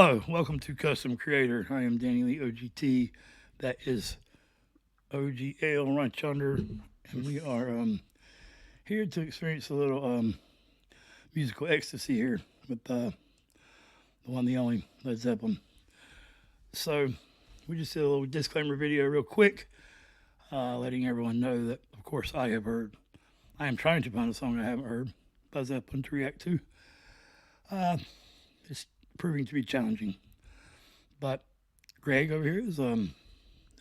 Hello, welcome to Custom Creator. I am Danny Lee OGT. That is OGL right yonder, and we are here to experience a little musical ecstasy here with the one, the only Led Zeppelin. So we just did a little disclaimer video real quick, letting everyone know that, of course, I am trying to find a song I haven't heard by Zeppelin to react to. It's proving to be challenging. But Greg over here is an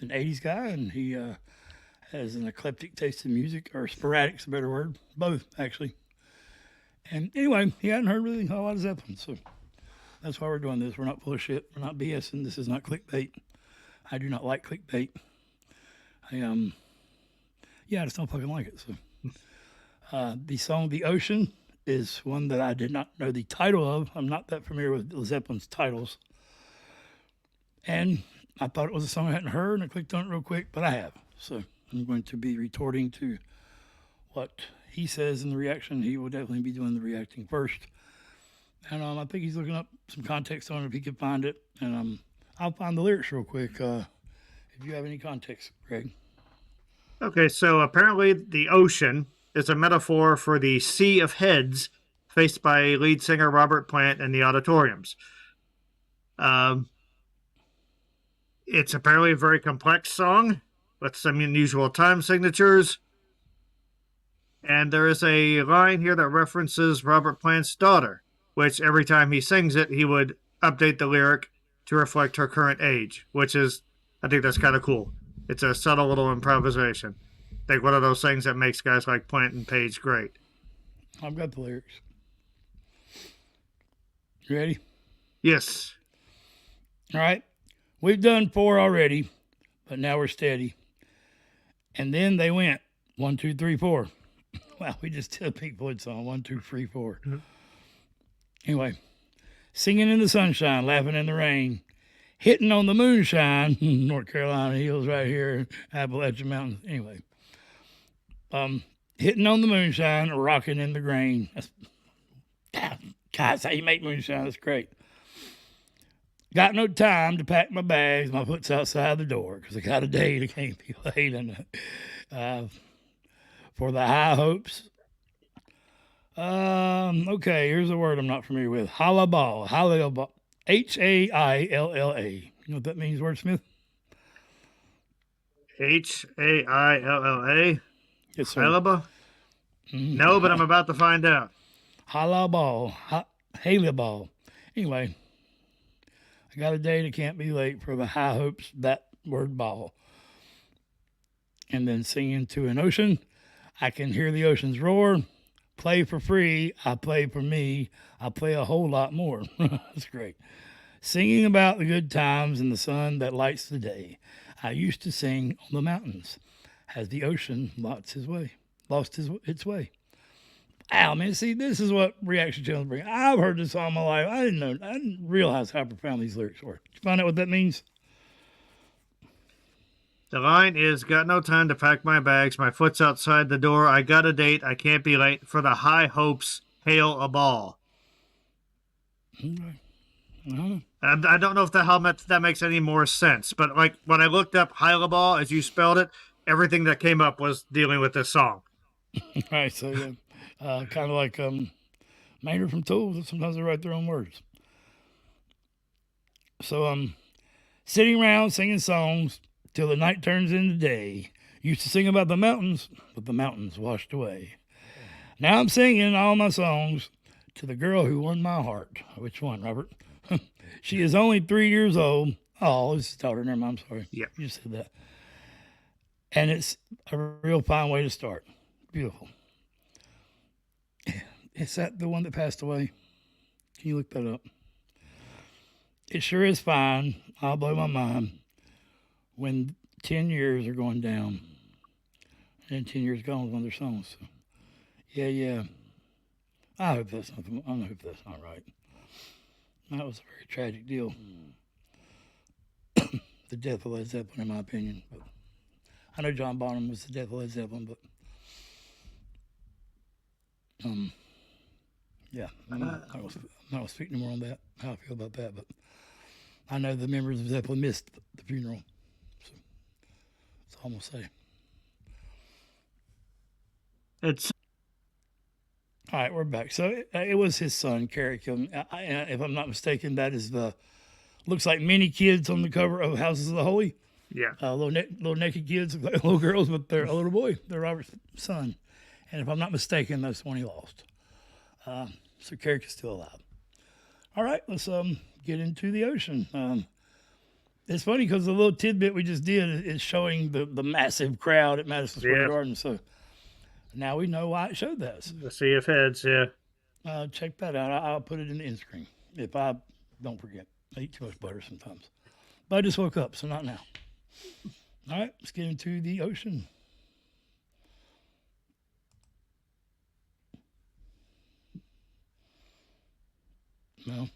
80s guy, and he has an eclectic taste in music, or sporadic's a better word. Both, actually. And anyway, he hadn't heard really a lot of Zeppelin, so that's why we're doing this. We're not full of shit. We're not BSing. This is not clickbait. I do not like clickbait. I just don't fucking like it. So, the song "The Ocean" is one that I did not know the title of. I'm not that familiar with Zeppelin's titles, and I thought it was a song I hadn't heard, and I clicked on it real quick, but I have. So I'm going to be retorting to what he says in the reaction. He will definitely be doing the reacting first, and I think he's looking up some context on it if he can find it, and I'll find the lyrics real quick. If you have any context, Greg. Okay, so apparently the ocean is a metaphor for the sea of heads faced by lead singer Robert Plant in the auditoriums. It's apparently a very complex song with some unusual time signatures. And there is a line here that references Robert Plant's daughter, which every time he sings it, he would update the lyric to reflect her current age, which is, I think that's kind of cool. It's a subtle little improvisation. I think one of those things that makes guys like Plant and Page great. I've got the lyrics. You ready? Yes. All right. We've done 4 already, but now we're steady. And then they went 1, 2, 3, 4. Wow, we just did a Pink Floyd song. 1, 2, 3, 4. Mm-hmm. Anyway, singing in the sunshine, laughing in the rain, hitting on the moonshine, North Carolina hills right here, Appalachian Mountains. Anyway, hitting on the moonshine, rocking in the grain. God, that's how you make moonshine. That's great. Got no time to pack my bags. My foot's outside the door because I got a date. I can't be late. And for the high hopes. Okay, here's a word I'm not familiar with. Hallaball. Hallaball. Hailla. You know what that means, wordsmith? Hailla? Yes, sir. Hallaball? Mm-hmm. No, but I'm about to find out. Hallaball. Hallaball. Anyway, I got a date. I can't be late for the high hopes, that word ball. And then singing to an ocean. I can hear the ocean's roar. Play for free. I play for me. I play a whole lot more. That's great. Singing about the good times and the sun that lights the day. I used to sing on the mountains as the ocean lost its way. Wow, man, see, this is what reaction channels bring. I've heard this all my life. I didn't realize how profound these lyrics were. Did you find out what that means? The line is, got no time to pack my bags. My foot's outside the door. I got a date. I can't be late for the high hopes. Hail a ball. Okay. I don't know if that makes any more sense, but like when I looked up Hail a ball as you spelled it, everything that came up was dealing with this song. All right, so yeah, kind of like Maynard from Tool. Sometimes they write their own words. So sitting around singing songs till the night turns into day. Used to sing about the mountains, but the mountains washed away. Now I'm singing all my songs to the girl who won my heart. Which one, Robert? She is only 3 years old. Oh, this is daughter. Never mind. I'm sorry. Yeah, you said that. And it's a real fine way to start. Beautiful. Is that the one that passed away? Can you look that up? It sure is fine. I'll blow my mind when 10 years are going down. And 10 years gone with one of their songs. So, yeah. I hope that's not right. That was a very tragic deal. The death of Led Zeppelin, in my opinion. But I know John Bonham was the death of Led Zeppelin, but yeah, I'm not going to speak anymore on that, how I feel about that. But I know the members of Zeppelin missed the funeral. So that's all I'm going to say. It's All right, we're back. So it was his son, Carrie killed him. If I'm not mistaken, that is the looks like many kids on the cover of Houses of the Holy. yeah. Little naked kids, little girls, but they're a little boy. They're Robert's son, and if I'm not mistaken, that's the one he lost. So Carrick is still alive. All right, let's get into the ocean. It's funny because the little tidbit we just did is showing the massive crowd at Madison Square Garden. So now we know why it showed that. The Sea of Heads, yeah. Check that out. I'll put it in the end screen if I don't forget. I eat too much butter sometimes. But I just woke up, so not now. All right, let's get into the ocean. No.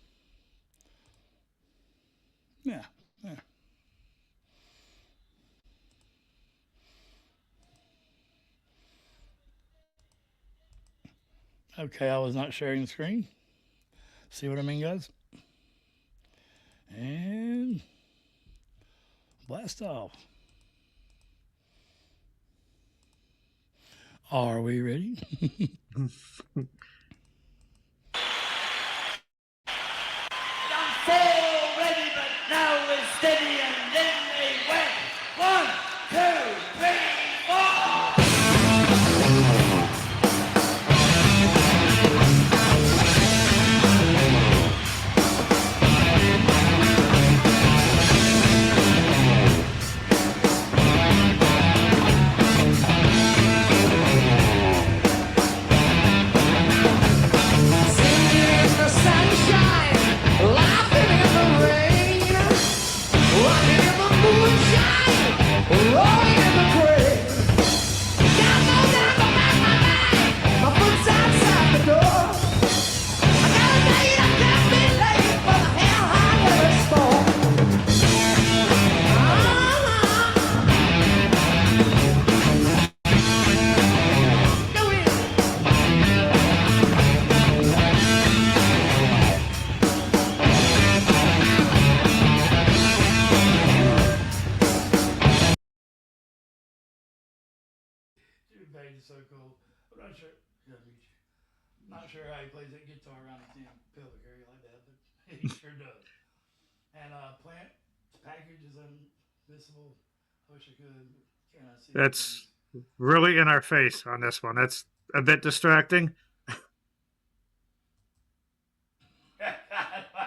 Yeah. Okay, I was not sharing the screen. See what I mean, guys? And blast off. Are we ready? Full ready, but now we're steady, and then they went. 1, 2, 3, 4. Page is so cool. I'm not sure. Not sure how he plays that guitar around his pelvic area like that, but he sure does. And Plant package is unmissable. I wish I could. Can I see? That's really in our face on this one. That's a bit distracting. Look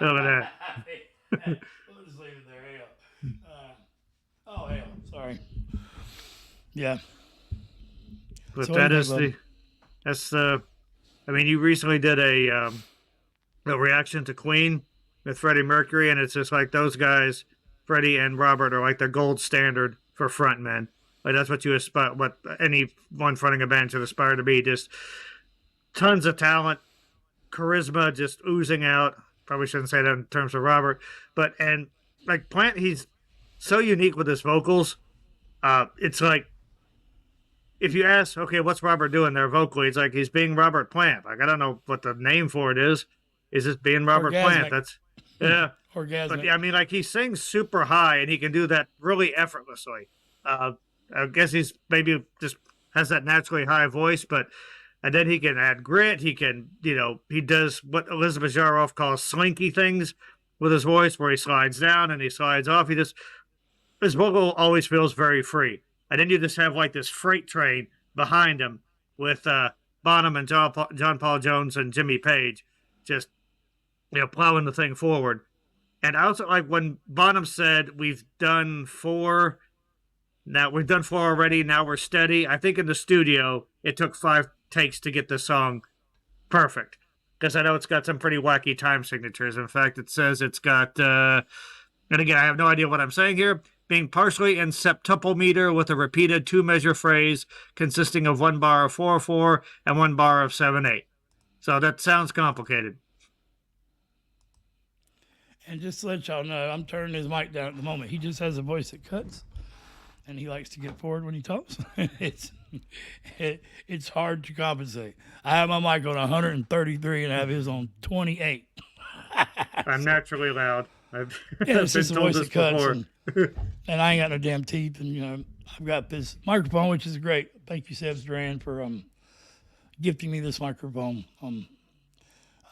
at that. We'll just leave it there. Hell. Hell. Sorry. Yeah. But So that's the. I mean, you recently did a reaction to Queen with Freddie Mercury, and it's just like those guys, Freddie and Robert, are like the gold standard for frontmen. Like that's what you aspire, what anyone fronting a band should aspire to be. Just tons of talent, charisma, just oozing out. Probably shouldn't say that in terms of Robert, but and like Plant, he's so unique with his vocals. It's like, if you ask, okay, what's Robert doing there vocally? It's like he's being Robert Plant. Like, I don't know what the name for it is. Is this being Robert Plant? That's, yeah. Orgasmic. But yeah, I mean, like he sings super high and he can do that really effortlessly. I guess he's maybe just has that naturally high voice, but and then he can add grit. He can, he does what Elizabeth Jaroff calls slinky things with his voice, where he slides down and he slides off. His vocal always feels very free. And then you just have like this freight train behind him with Bonham and John Paul Jones and Jimmy Page just, plowing the thing forward. And I also like when Bonham said, we've done 4 already, now we're steady. I think in the studio, it took 5 takes to get the song perfect. Because I know it's got some pretty wacky time signatures. In fact, it says it's got, and again, I have no idea what I'm saying here, being partially in septuple meter with a repeated 2-measure phrase consisting of 1 bar of 4/4 and 1 bar of 7/8. So that sounds complicated. And just to let y'all know, I'm turning his mic down at the moment. He just has a voice that cuts, and he likes to get forward when he talks. It's hard to compensate. I have my mic on 133 and I have his on 28. I'm naturally loud. I've, Yeah, I've it's been just the told voice this that cuts, before. and I ain't got no damn teeth, and I've got this microphone, which is great. Thank you, Sebs Duran, for gifting me this microphone.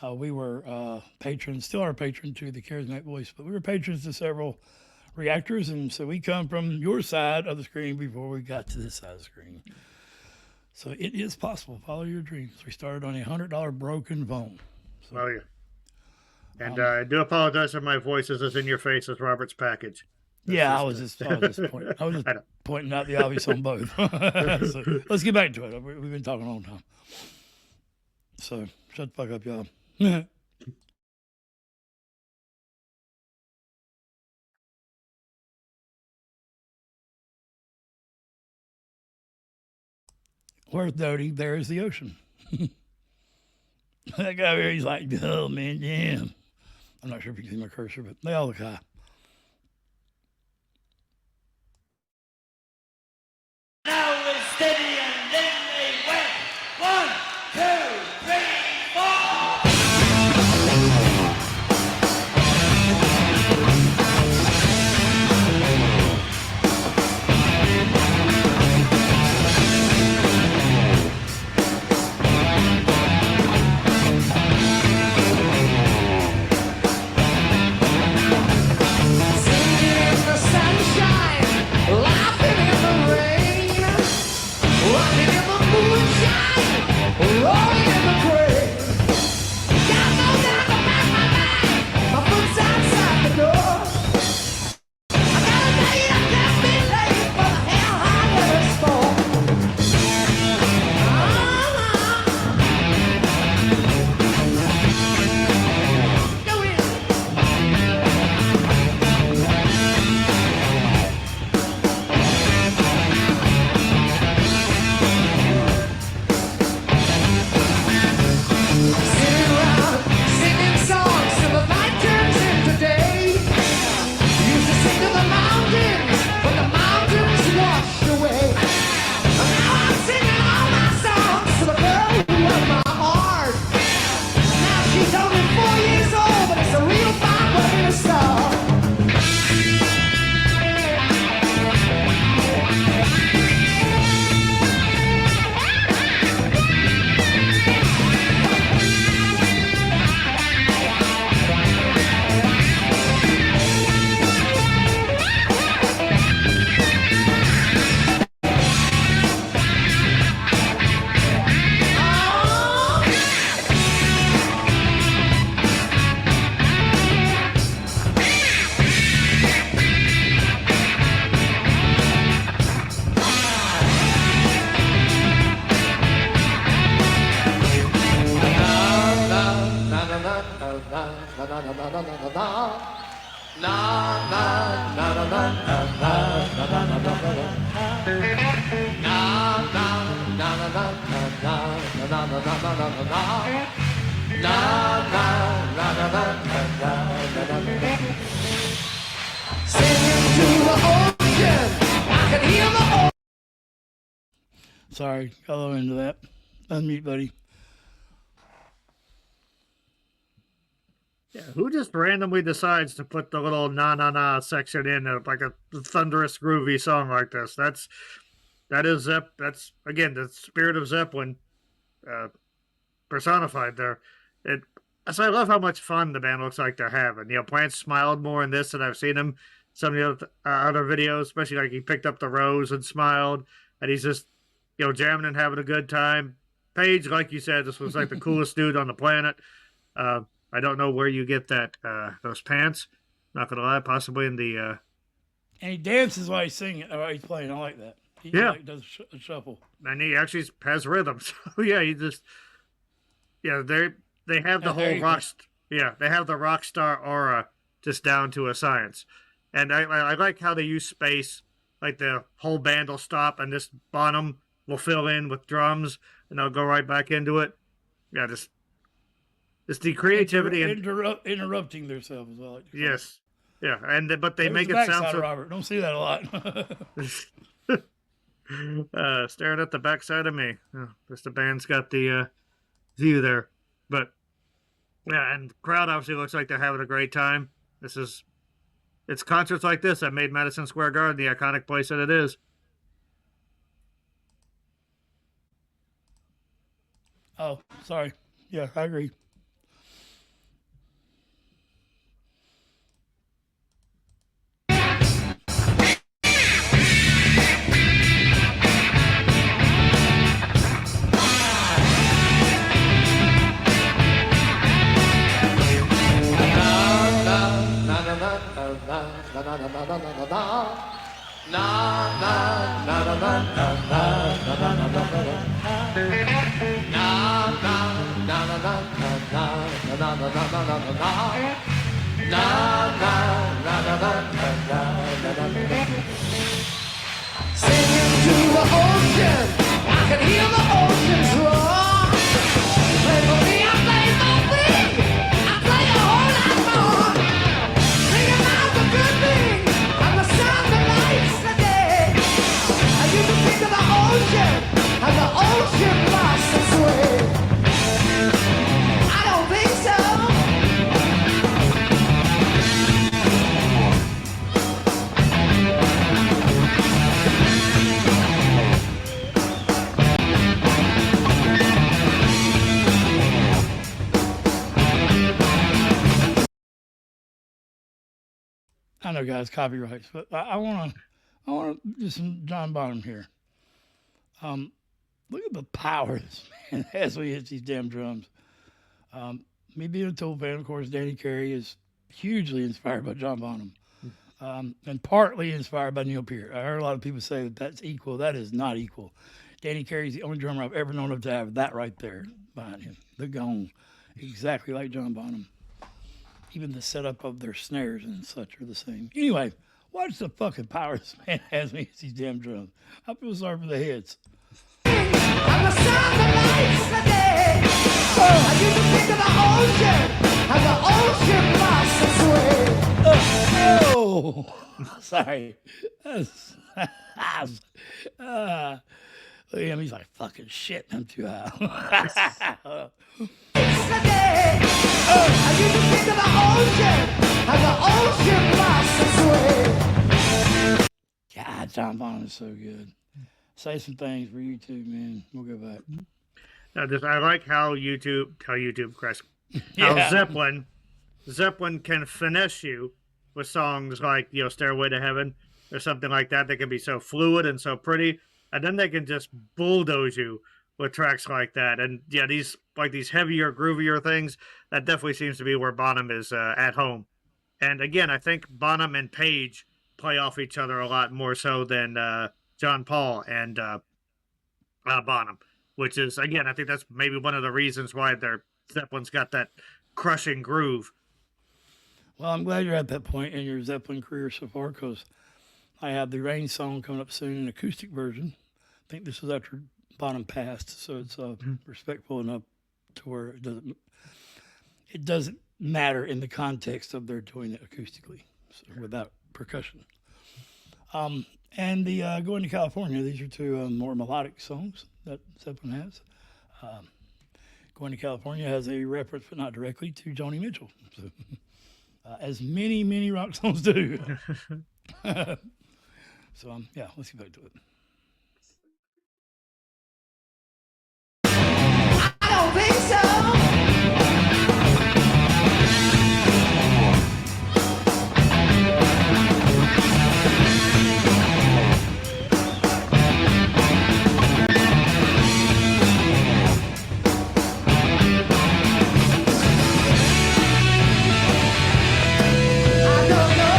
We were patrons, still are patrons to the Charismatic Voice, but we were patrons to several reactors, and so we come from your side of the screen before we got to this side of the screen. So it is possible. Follow your dreams. We started on $100 broken phone. So, Well, yeah. And I do apologize if my voice is as in your face as Robert's package. I was just pointing out the obvious on both. So let's get back to it. We've been talking a long time. So shut the fuck up, y'all. Worth noting, there is the ocean. That guy over here, he's like, oh man, damn. I'm not sure if you can see my cursor, but they all look high. Now we're steady and then they went. 1, 2, 3, 4. Sorry, got into that. Unmute, buddy. Yeah, who just randomly decides to put the little na na na section in like a thunderous groovy song like this? That's again the spirit of Zeppelin personified there. So I love how much fun the band looks like they're having. Plant smiled more in this than I've seen him some of the other videos, especially like he picked up the rose and smiled, and he's just jamming and having a good time. Page, like you said, this was like the coolest dude on the planet. I don't know where you get that those pants. Not gonna lie, possibly in the. And he dances while he's singing, while he's playing. I like that. He does a shuffle. And he actually has rhythm. So yeah, he just they have the whole rock. Yeah, they have the rock star aura just down to a science. And I like how they use space. Like the whole band will stop and this Bonham will fill in with drums and they'll go right back into it. Yeah, just the creativity and interrupting themselves as well. Yes, yeah, but they make it sound so. Robert, don't see that a lot. Staring at the backside of me. Just the band's got the view there, but yeah, and the crowd obviously looks like they're having a great time. This is It's concerts like this that made Madison Square Garden the iconic place that it is. Oh, sorry. Yeah, I agree. Singing to the ocean, I can hear the ocean's roar. Play for me, I play for me, I play a whole lot more. Singing out the good things and the sun that lights the day. And you can think of the ocean and the ocean blossoms sway. I don't think so. I know, guys, copyrights, but I want to do some John Bonham here. Look at the power this man has when he hits these damn drums. Me being a Tool fan, of course, Danny Carey is hugely inspired by John Bonham, and partly inspired by Neil Peart. I heard a lot of people say that that's equal. That is not equal. Danny Carey's the only drummer I've ever known of to have that right there behind him. The gong, exactly like John Bonham. Even the setup of their snares and such are the same. Anyway, watch the fucking power this man has when he hits these damn drums. I feel sorry for the heads. And the sun that lights the day. And you can think of the ocean and the ocean blossoms sway. Oh, sorry. Look at him, he's like, fucking shit, I'm too high. The day. And you can think of the ocean and the ocean blossoms sway. God, John Bonham is so good. Say some things for you too, man. We'll go back. I like how Chris, Yeah. how Zeppelin can finesse you with songs like, Stairway to Heaven or something like that. They can be so fluid and so pretty. And then they can just bulldoze you with tracks like that. And yeah, these heavier, groovier things, that definitely seems to be where Bonham is at home. And again, I think Bonham and Page play off each other a lot more so than John Paul and Bonham, which is, again, I think that's maybe one of the reasons why their Zeppelin's got that crushing groove. Well, I'm glad you're at that point in your Zeppelin career so far, because I have the Rain song coming up soon, an acoustic version. I think this was after Bonham passed, so it's respectful enough to where it doesn't matter in the context of their doing it acoustically, so without percussion. And the Going to California, these are two more melodic songs that Zeppelin has. Going to California has a reference, but not directly, to Joni Mitchell. So, as many rock songs do. So, yeah, let's get back to it. I don't think so. I don't know.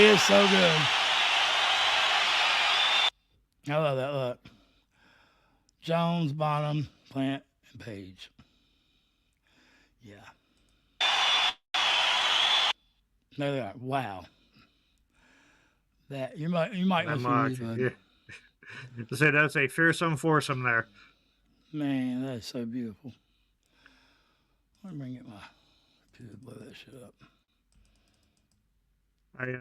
is so good. I love that. Look. Jones, Bonham, Plant, and Page. Yeah. There they are. Wow. That you might That listen much. to me, Yeah. To say that's a fearsome foursome there. man, that's so beautiful. Let me bring it my to blow that shit up. I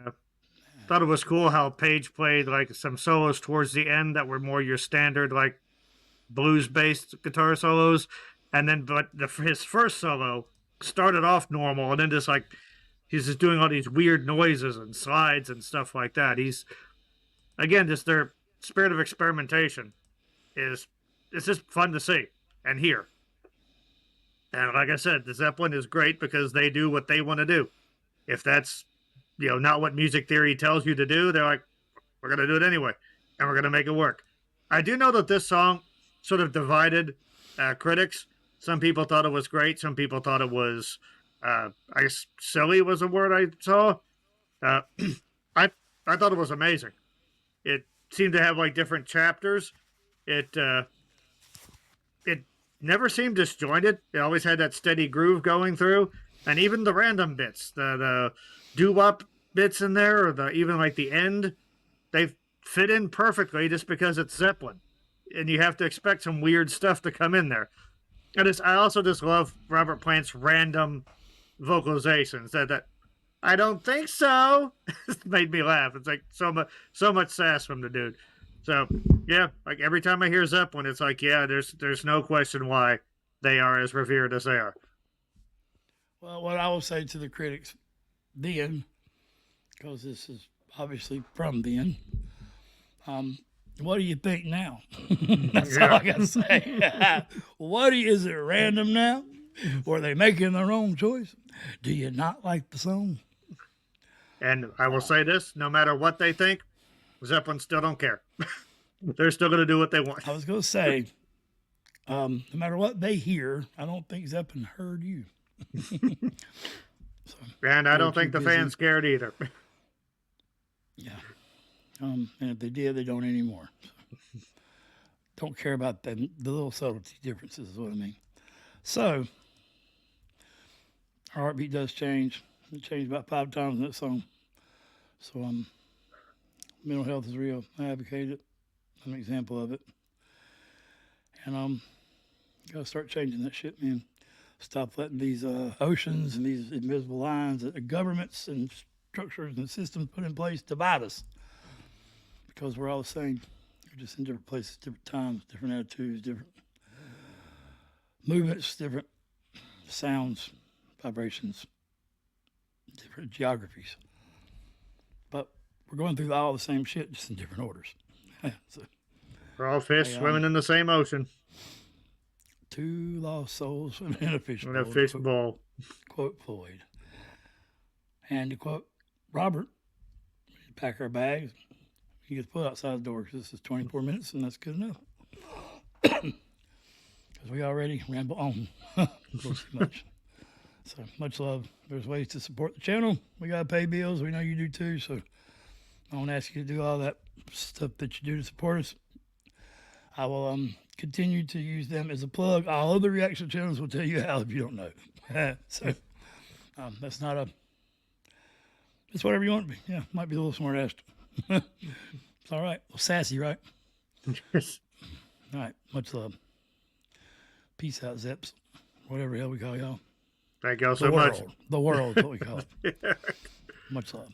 thought it was cool how Page played like some solos towards the end that were more your standard like blues-based guitar solos, and then his first solo started off normal, and then just like he's just doing all these weird noises and slides and stuff like that. He's again just their spirit of experimentation is it's just fun to see and hear. And like I said, the Zeppelin is great because they do what they want to do. If that's not what music theory tells you to do, they're like, we're gonna do it anyway, and we're gonna make it work. I do know that this song sort of divided critics. Some people thought it was great. Some people thought it was, I guess, silly was a word I saw. I thought it was amazing. It seemed to have like different chapters. It never seemed disjointed. It always had that steady groove going through, and even the random bits, the doo-wop bits in there, or even like the end, they fit in perfectly just because it's Zeppelin. And you have to expect some weird stuff to come in there. I also just love Robert Plant's random vocalizations. That I don't think so made me laugh. It's like so much sass from the dude. So yeah, like every time I hear Zeppelin, it's like there's no question why they are as revered as they are. Well, what I will say to the critics then, because this is obviously from then, what do you think now? That's all I got to say. Is it random now? Or are they making their own choice? Do you not like the song? And I will say this, no matter what they think, Zeppelin still don't care. They're still going to do what they want. I was going to say, no matter what they hear, I don't think Zeppelin heard you. And I don't think the fans cared either. Yeah. And if they did, they don't anymore. So, don't care about the little subtlety differences is what I mean. So, our heartbeat does change. It changed about 5 times in that song. So, mental health is real. I advocate it. I'm an example of it. And gotta start changing that shit, man. Stop letting these oceans and these invisible lines that the governments and structures and systems put in place divide us. Because we're all the same. We're just in different places, different times, different attitudes, different movements, different sounds, vibrations, different geographies. But we're going through all the same shit, just in different orders. So, we're all fish swimming in the same ocean. 2 lost souls swimming in a fish bowl. In a fish bowl. Quote Floyd. And to quote Robert, we pack our bags. He gets put outside the door because this is 24 minutes and that's good enough. Because we already ramble on a little too much. So much love. There's ways to support the channel. We got to pay bills. We know you do too. So I won't ask you to do all that stuff that you do to support us. I will continue to use them as a plug. All other reaction channels will tell you how if you don't know. So that's not a... It's whatever you want to be. Yeah, might be a little smart-assed. It's all right. Well, sassy, right? Yes. All right. Much love. Peace out, Zeps. Whatever the hell we call y'all. Thank y'all so much. The world is what we call it. Much love.